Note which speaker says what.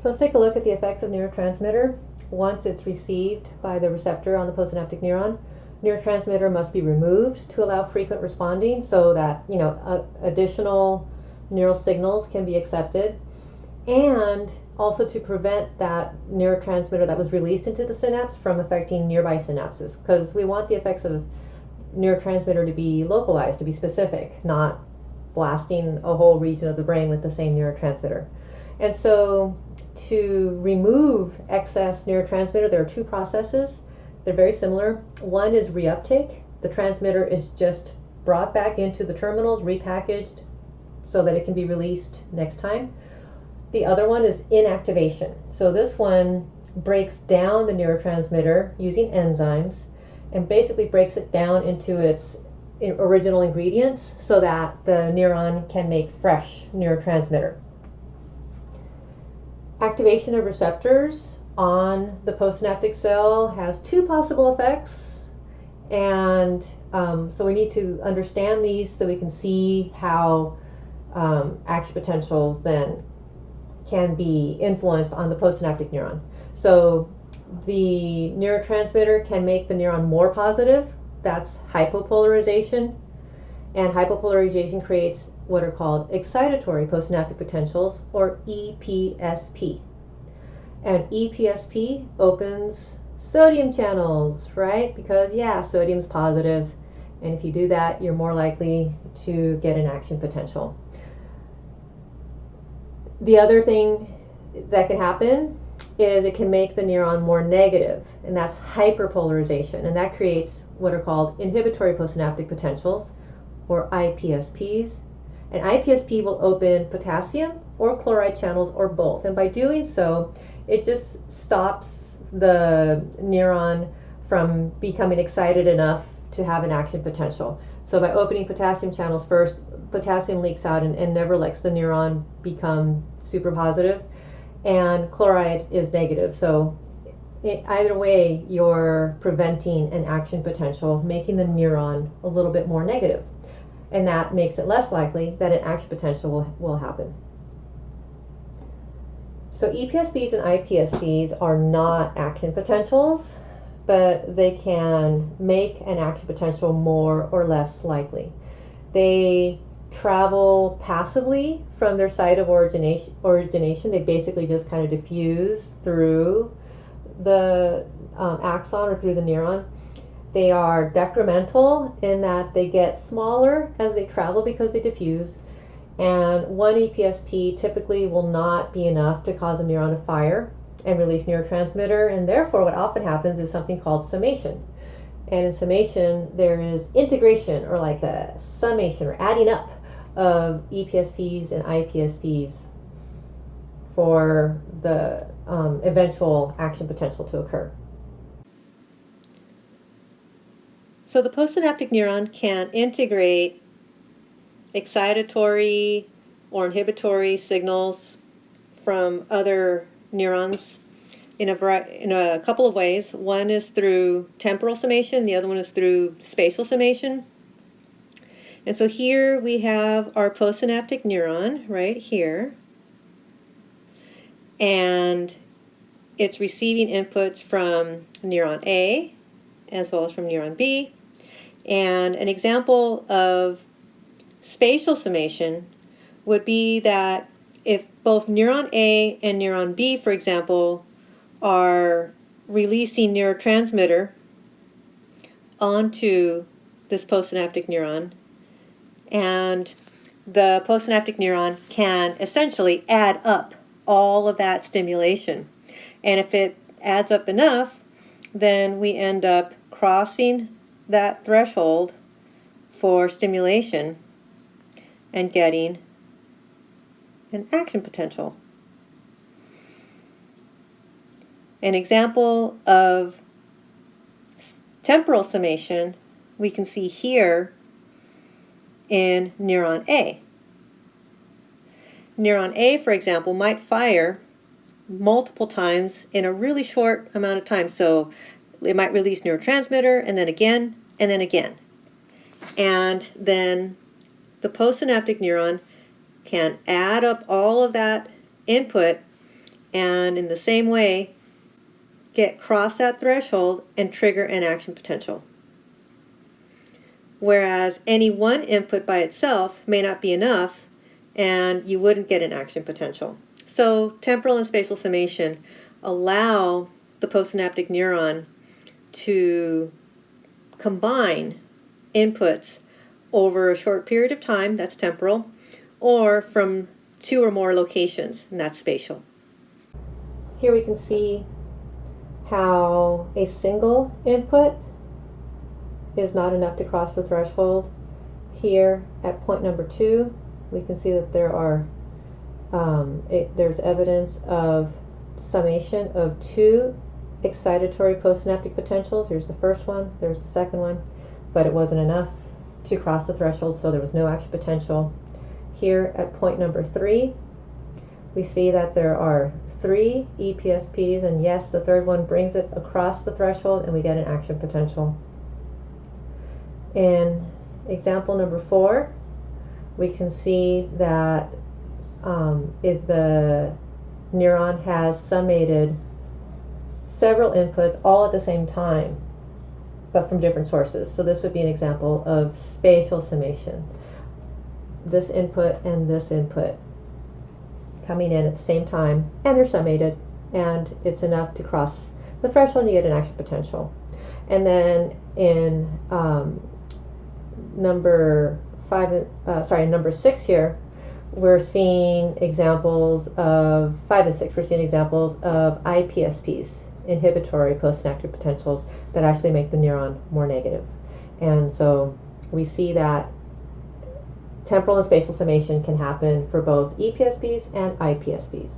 Speaker 1: So let's take a look at the effects of neurotransmitter. Once it's received by the receptor on the postsynaptic neuron, neurotransmitter must be removed to allow frequent responding so that additional neural signals can be accepted, and also to prevent that neurotransmitter that was released into the synapse from affecting nearby synapses, because we want the effects of neurotransmitter to be localized, to be specific, not blasting a whole region of the brain with the same neurotransmitter. And so to remove excess neurotransmitter, there are two processes. They're very similar. One is reuptake. The transmitter is just brought back into the terminals, repackaged so that it can be released next time. The other one is inactivation. So this one breaks down the neurotransmitter using enzymes and basically breaks it down into its original ingredients so that the neuron can make fresh neurotransmitter. Activation of receptors on the postsynaptic cell has two possible effects, and so we need to understand these so we can see how action potentials then can be influenced on the postsynaptic neuron. So the neurotransmitter can make the neuron more positive. That's hypopolarization, and hypopolarization creates what are called excitatory postsynaptic potentials, or EPSP. And EPSP opens sodium channels, right? Because sodium's positive, and if you do that, you're more likely to get an action potential. The other thing that can happen is it can make the neuron more negative, and that's hyperpolarization, and that creates what are called inhibitory postsynaptic potentials, or IPSPs. And IPSP will open potassium or chloride channels, or both, and by doing so, it just stops the neuron from becoming excited enough to have an action potential. So by opening potassium channels first, potassium leaks out and never lets the neuron become super positive, and chloride is negative. So either way, you're preventing an action potential, making the neuron a little bit more negative, and that makes it less likely that an action potential will happen. So EPSPs and IPSPs are not action potentials, but they can make an action potential more or less likely. They travel passively from their site of origination. They basically just kind of diffuse through the axon or through the neuron. They are decremental in that they get smaller as they travel because they diffuse, and one EPSP typically will not be enough to cause a neuron to fire and release neurotransmitter, and therefore what often happens is something called summation. And in summation, there is integration, or like a summation or adding up of EPSPs and IPSPs for the eventual action potential to occur. So the postsynaptic neuron can integrate excitatory or inhibitory signals from other neurons in a couple of ways. One is through temporal summation, the other one is through spatial summation. And so here we have our postsynaptic neuron right here, and it's receiving inputs from neuron A as well as from neuron B. And an example of spatial summation would be that if both neuron A and neuron B, for example, are releasing neurotransmitter onto this postsynaptic neuron, and the postsynaptic neuron can essentially add up all of that stimulation. And if it adds up enough, then we end up crossing that threshold for stimulation and getting an action potential. An example of temporal summation we can see here in neuron A. Neuron A, for example, might fire multiple times in a really short amount of time. So it might release neurotransmitter, and then again, and then again. And then the postsynaptic neuron can add up all of that input and in the same way cross that threshold and trigger an action potential. Whereas any one input by itself may not be enough and you wouldn't get an action potential. So temporal and spatial summation allow the postsynaptic neuron to combine inputs over a short period of time, that's temporal, or from two or more locations, and that's spatial. Here we can see how a single input is not enough to cross the threshold. Here at point number 2, we can see that there's evidence of summation of 2 excitatory postsynaptic potentials. Here's the first one, there's the second one, but it wasn't enough to cross the threshold, so there was no action potential. Here at point number 3, we see that there are 3 EPSPs, and yes, the third one brings it across the threshold and we get an action potential. In example number 4, we can see that if the neuron has summated several inputs all at the same time, but from different sources. So this would be an example of spatial summation. This input and this input coming in at the same time, and they're summated, and it's enough to cross the threshold and you get an action potential. And then in number 6 here, we're seeing examples of 5 and 6. We're seeing examples of IPSPs, inhibitory postsynaptic potentials, that actually make the neuron more negative. And so we see that temporal and spatial summation can happen for both EPSPs and IPSPs.